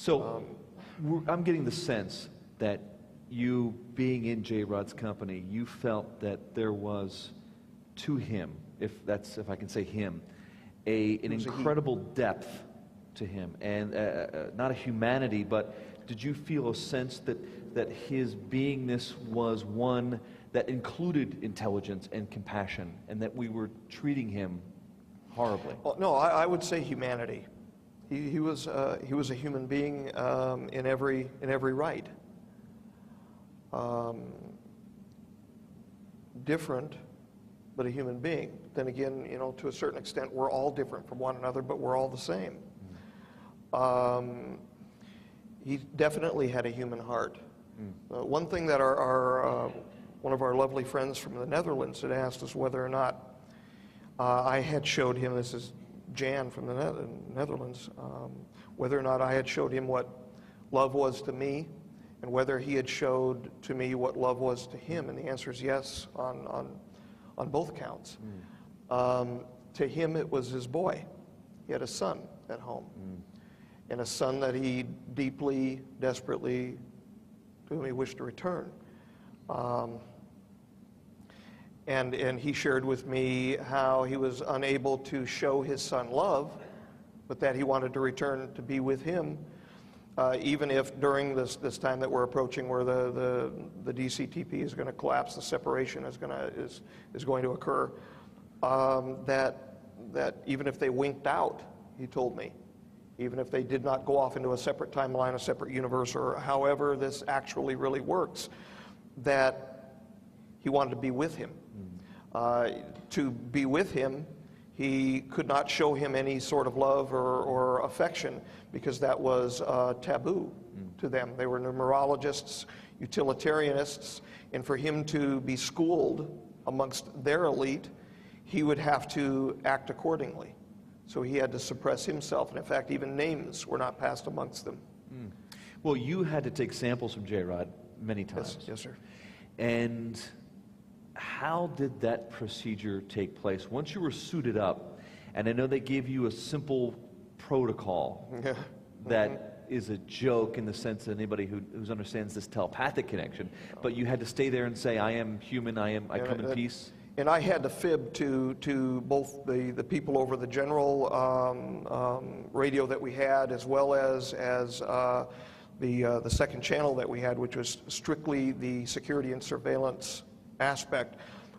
So I'm getting the sense that you, being in J. Rod's company, you felt that there was to him, if I can say him, an incredible depth to him, and not a humanity, but did you feel a sense that his beingness was one that included intelligence and compassion, and that we were treating him horribly? Well, no, I would say humanity. He was a human being in every right. Different, but a human being. Then again, you know, to a certain extent, we're all different from one another, but we're all the same. He definitely had a human heart. One thing that one of our lovely friends from the Netherlands had asked us whether or not I had showed him, this is Jan from the Netherlands, whether or not I had showed him what love was to me, and whether he had showed to me what love was to him. And the answer is yes on both counts. To him, it was his boy. He had a son at home, and a son that he deeply, desperately, to whom he wished to return. And he shared with me how he was unable to show his son love, but that he wanted to return to be with him, even if during this time that we're approaching, where the DCTP is going to collapse, the separation is going to occur, that even if they winked out, he told me, even if they did not go off into a separate timeline, a separate universe, or however this actually really works, that he wanted to be with him. To be with him, he could not show him any sort of love or affection, because that was taboo to them. They were numerologists, utilitarianists, and for him to be schooled amongst their elite, he would have to act accordingly. So he had to suppress himself, and in fact, even names were not passed amongst them. Well, you had to take samples from J. Rod many times. Yes, sir. And how did that procedure take place? Once you were suited up, and I know they gave you a simple protocol that is a joke in the sense that anybody who understands this telepathic connection, but you had to stay there and say, I am human, I come in peace. And I had to fib to both the people over the general radio that we had, as well as the second channel that we had, which was strictly the security and surveillance aspect.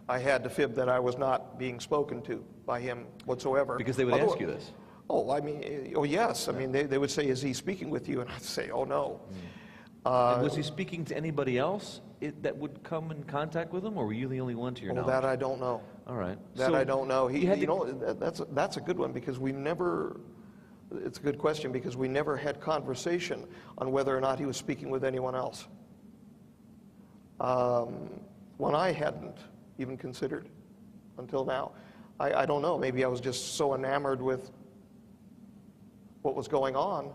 I had to fib that I was not being spoken to by him whatsoever. Because they would ask you this. Oh, I mean, oh yes. I mean, they would say, is he speaking with you? And I'd say, oh no. And was he speaking to anybody else that would come in contact with him, or were you the only one to your knowledge? That I don't know. All right. That I don't know. That's a good one, because we never, it's a good question, because we never had conversation on whether or not he was speaking with anyone else. One I hadn't even considered until now. I don't know, maybe I was just so enamored with what was going on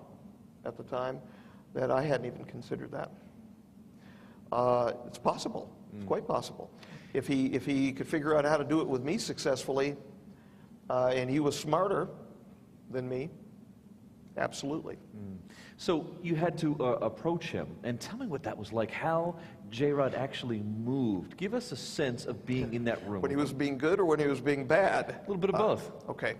at the time that I hadn't even considered that. It's possible. It's quite possible. If he could figure out how to do it with me successfully, and he was smarter than me, absolutely. So you had to approach him, and tell me what that was like, how J. Rod actually moved. Give us a sense of being in that room. When he was being good or when he was being bad? A little bit of both. Okay.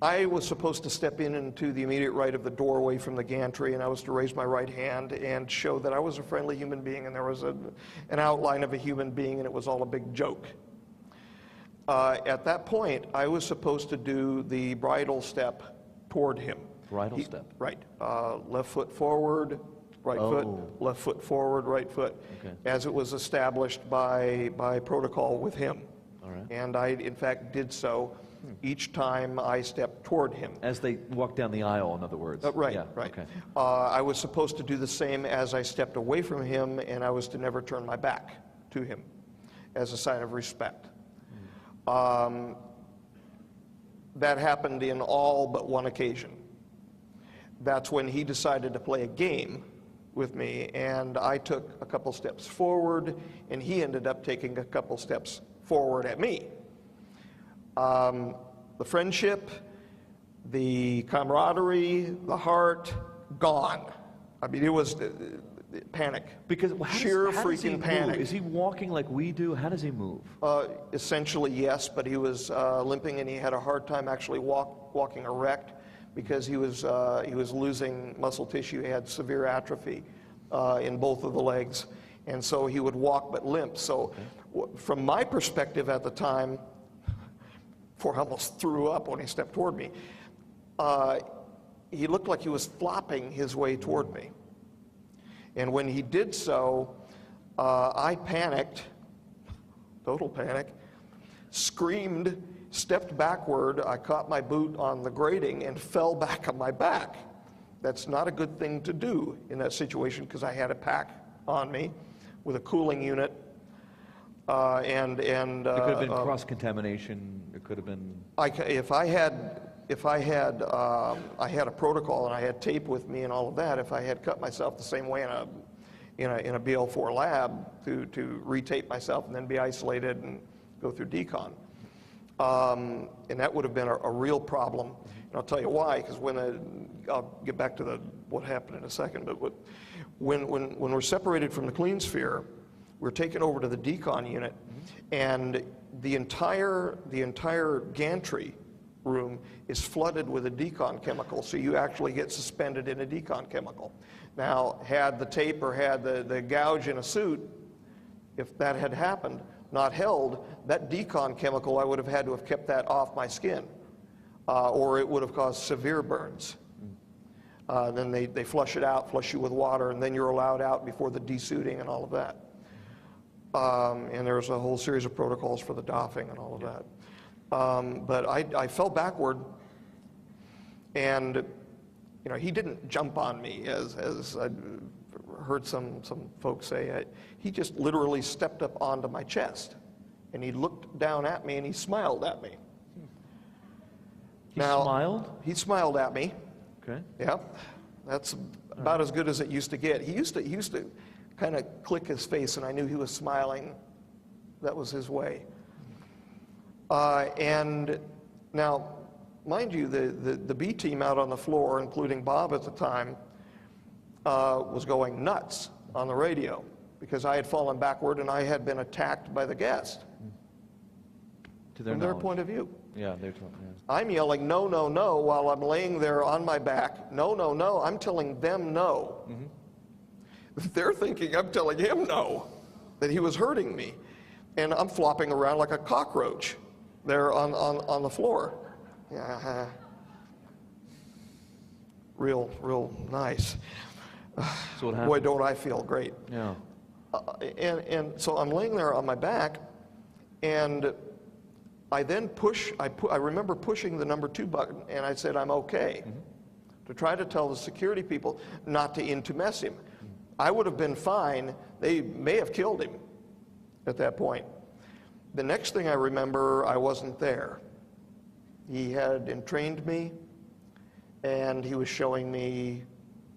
I was supposed to step into the immediate right of the doorway from the gantry, and I was to raise my right hand and show that I was a friendly human being, and there was an outline of a human being, and it was all a big joke. At that point, I was supposed to do the bridle step toward him. Bridle step? Right. Left foot forward, right foot, left foot forward, right foot, as it was established by protocol with him. All right. And I, in fact, did so each time I stepped toward him. As they walked down the aisle, in other words. Right, yeah. right. Okay. I was supposed to do the same as I stepped away from him, and I was to never turn my back to him as a sign of respect. That happened in all but one occasion. That's when he decided to play a game with me, and I took a couple steps forward, and he ended up taking a couple steps forward at me. The friendship, The camaraderie, the heart, gone. I mean, it was panic. Because sheer how does he freaking move? panic. Is he walking like we do? How does he move? Essentially, yes, but he was limping, and he had a hard time actually walking erect because he was losing muscle tissue. He had severe atrophy in both of the legs, and so he would walk but limp. So, from my perspective at the time, before I almost threw up when he stepped toward me, he looked like he was flopping his way toward me. And when he did so, I panicked, total panic, screamed, stepped backward. I caught my boot on the grating and fell back on my back. That's not a good thing to do in that situation because I had a pack on me with a cooling unit. And it could have been cross-contamination. It could have been. If I had a protocol and I had tape with me and all of that, if I had cut myself the same way in a BL4 lab to retape myself and then be isolated and go through decon, and that would have been a real problem. And I'll tell you why, because I'll get back to what happened in a second. But when we're separated from the clean sphere, we're taken over to the decon unit, and the entire gantry room is flooded with a decon chemical, so you actually get suspended in a decon chemical. Now, had the tape or had the gouge in a suit, if that had happened, not held, that decon chemical, I would have had to have kept that off my skin, or it would have caused severe burns. Then they flush it out, flush you with water, and then you're allowed out before the desuiting and all of that. And there's a whole series of protocols for the doffing and all of that. But I fell backward, and he didn't jump on me as I heard some folks say. He just literally stepped up onto my chest, and he looked down at me and he smiled at me. He smiled? He smiled at me. Okay. Yeah, that's about as good as it used to get. He used to kind of click his face, and I knew he was smiling. That was his way. And now, mind you, the B team out on the floor, including Bob at the time, was going nuts on the radio because I had fallen backward and I had been attacked by the guest. From their point of view. Yeah, they're talking. Yeah. I'm yelling, no, no, no, while I'm laying there on my back. No, no, no. I'm telling them no. Mm-hmm. They're thinking I'm telling him no, that he was hurting me. And I'm flopping around like a cockroach there on the floor. Yeah. Real nice. So what happened? Boy, don't I feel great. Yeah. And so I'm laying there on my back, and I then I remember pushing the number 2 button, and I said, I'm okay, to try to tell the security people not to intumesce him. I would have been fine. They may have killed him at that point. The next thing I remember, I wasn't there. He had entrained me, and he was showing me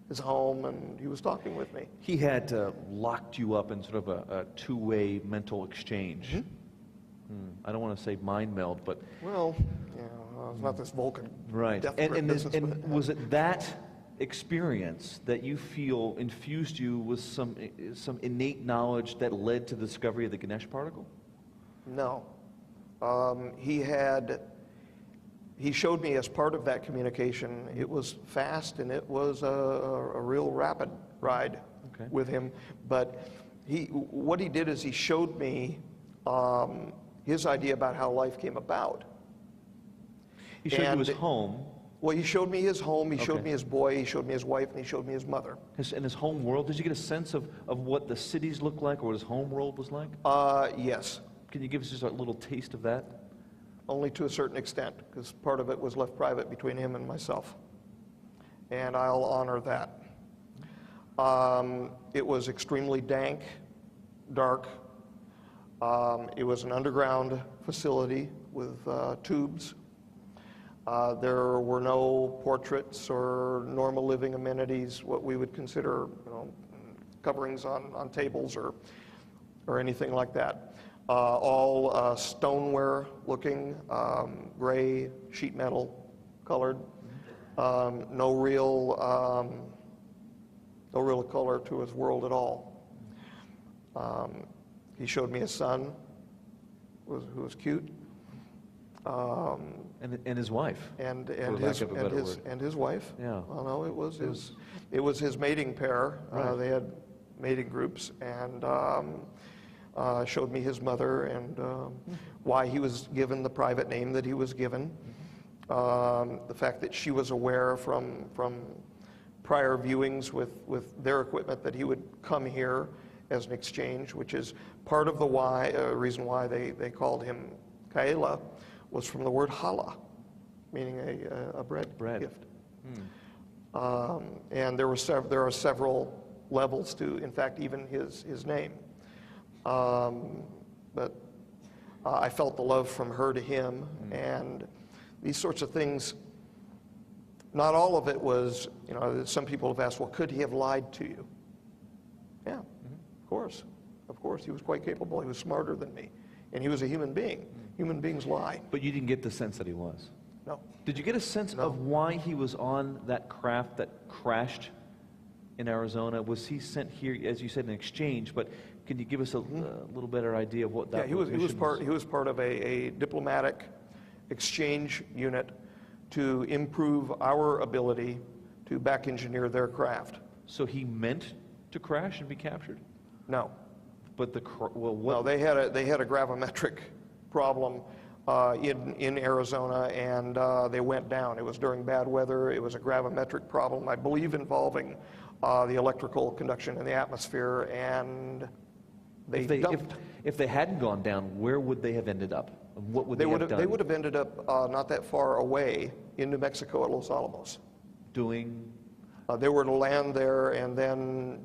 his home, and he was talking with me. He had locked you up in sort of a two-way mental exchange. Mm-hmm. I don't want to say mind meld, but... Well, yeah, it's not this Vulcan. Right. Death And was it that experience that you feel infused you with some innate knowledge that led to the discovery of the Ganesh particle? No. He showed me as part of that communication. It was fast, and it was a real rapid ride with him. But what he did is he showed me his idea about how life came about. He showed you his home. Well, he showed me his home, he showed me his boy, he showed me his wife, and he showed me his mother. In his home world, did you get a sense of what the cities looked like or what his home world was like? Yes. Can you give us just a little taste of that? Only to a certain extent, because part of it was left private between him and myself. And I'll honor that. It was extremely dank, dark. It was an underground facility with tubes. There were no portraits or normal living amenities, what we would consider, coverings on tables or anything like that. All stoneware looking, gray, sheet metal colored. No real color to his world at all. He showed me his son, who was cute. And his wife. And his wife. Yeah. Well, no, it was his mating pair. Right. They had mating groups, and showed me his mother and why he was given the private name that he was given. The fact that she was aware from prior viewings with their equipment that he would come here as an exchange, which is part of the reason why they called him Kaela, was from the word challah, meaning a bread gift. And there are several levels to, in fact, even his name. But I felt the love from her to him, and these sorts of things. Not all of it was, some people have asked, well, could he have lied to you? Yeah, of course. Of course, he was quite capable. He was smarter than me, and he was a human being. Human beings lie. But you didn't get the sense that he was? No. Did you get a sense No. of why he was on that craft that crashed in Arizona? Was he sent here, as you said, in exchange? But can you give us a little better idea of what that He was part of a diplomatic exchange unit to improve our ability to back engineer their craft. So he meant to crash and be captured? No. But No, they had a gravimetric problem in Arizona, and they went down. It was during bad weather. It was a gravimetric problem, I believe, involving the electrical conduction in the atmosphere, and they dumped. If they hadn't gone down, where would they have ended up? What would they have done? They would have ended up not that far away in New Mexico at Los Alamos. Doing? They were to land there and then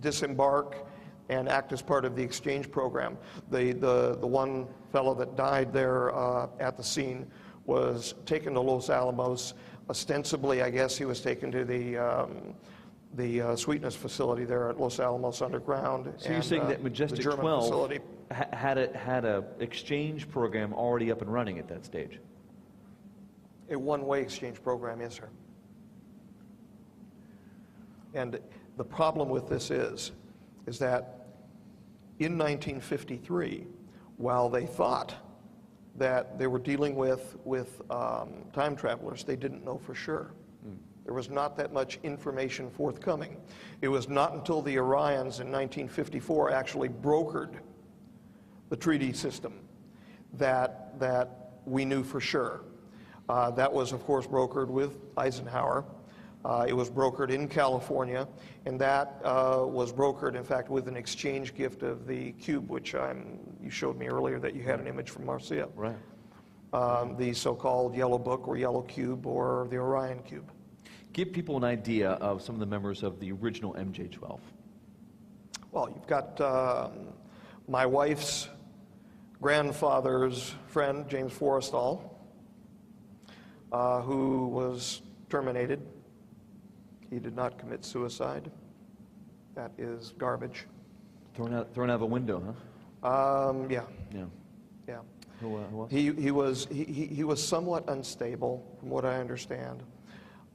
disembark and act as part of the exchange program. The one fellow that died there at the scene was taken to Los Alamos. Ostensibly, I guess he was taken to the sweetness facility there at Los Alamos underground. So you're saying that Majestic 12 facility had a exchange program already up and running at that stage? A one-way exchange program, yes, sir. And the problem with this is that in 1953, while they thought that they were dealing with time travelers, they didn't know for sure. There was not that much information forthcoming. It was not until the Orions in 1954 actually brokered the treaty system that we knew for sure. That was, of course, brokered with Eisenhower. It was brokered in California, and that was brokered, in fact, with an exchange gift of the cube, which you showed me earlier that you had an image from Marcia. Right. The so-called Yellow Book or Yellow Cube or the Orion Cube. Give people an idea of some of the members of the original MJ-12. Well, you've got my wife's grandfather's friend, James Forrestal, who was terminated. He did not commit suicide. That is garbage. Thrown out of a window, huh? Yeah. Yeah. Yeah. Who else? He was somewhat unstable, from what I understand,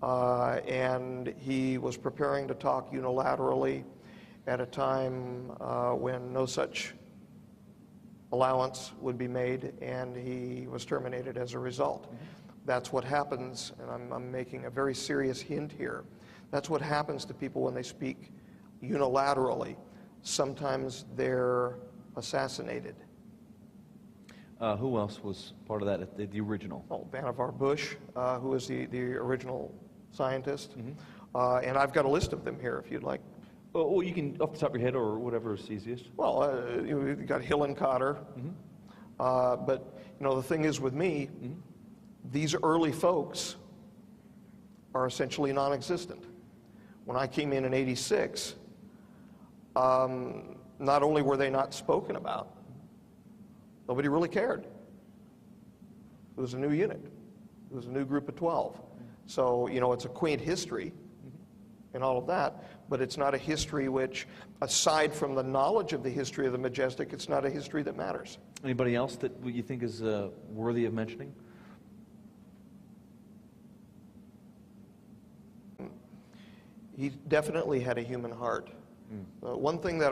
and he was preparing to talk unilaterally at a time when no such allowance would be made, and he was terminated as a result. Mm-hmm. That's what happens, and I'm making a very serious hint here. That's what happens to people when they speak unilaterally. Sometimes they're assassinated. Who else was part of that, the original? Oh, Vannevar Bush, who was the original scientist. Mm-hmm. And I've got a list of them here if you'd like. Well, you can, off the top of your head, or whatever is easiest. Well, you've got Hill and Cotter. Mm-hmm. But, the thing is with me, mm-hmm. these early folks are essentially non-existent. When I came in 86, not only were they not spoken about, nobody really cared. It was a new unit. It was a new group of 12. So, it's a quaint history and all of that, but it's not a history which, aside from the knowledge of the history of the Majestic, it's not a history that matters. Anybody else that you think is worthy of mentioning? he definitely had a human heart. One thing that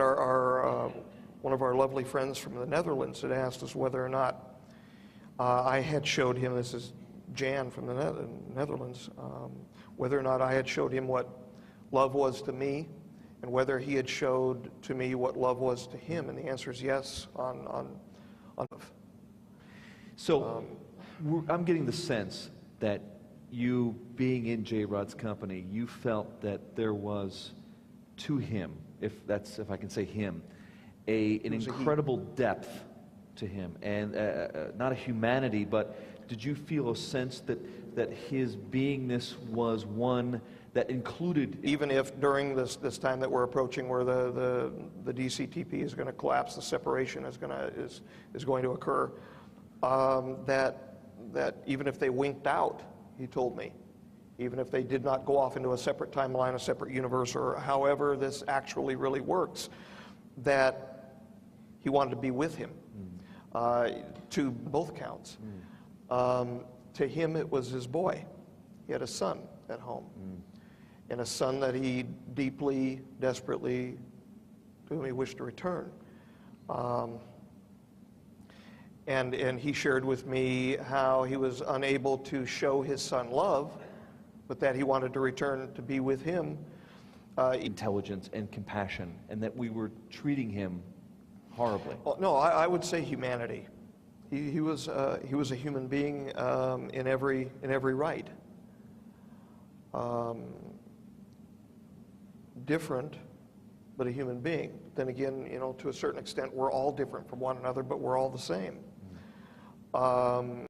one of our lovely friends from the Netherlands had asked us whether or not I had showed him, this is Jan from the Netherlands, whether or not I had showed him what love was to me and whether he had showed to me what love was to him. And the answer is yes on. So I'm getting the sense that you, being in J. Rod's company, you felt that there was to him, if I can say him, an incredible depth to him, and not a humanity, but did you feel a sense that his beingness was one that included, even if during this time that we're approaching, where the DCTP is going to collapse, the separation is going to occur, that even if they winked out, he told me, even if they did not go off into a separate timeline, a separate universe, or however this actually really works, that he wanted to be with him, to both counts. To him, it was his boy. He had a son at home, and a son that he deeply, desperately, to whom he wished to return. And he shared with me how he was unable to show his son love, but that he wanted to return to be with him. Intelligence and compassion, and that we were treating him horribly. Well, no, I would say humanity. He was a human being in every right. Different, but a human being. Then again, to a certain extent, we're all different from one another, but we're all the same.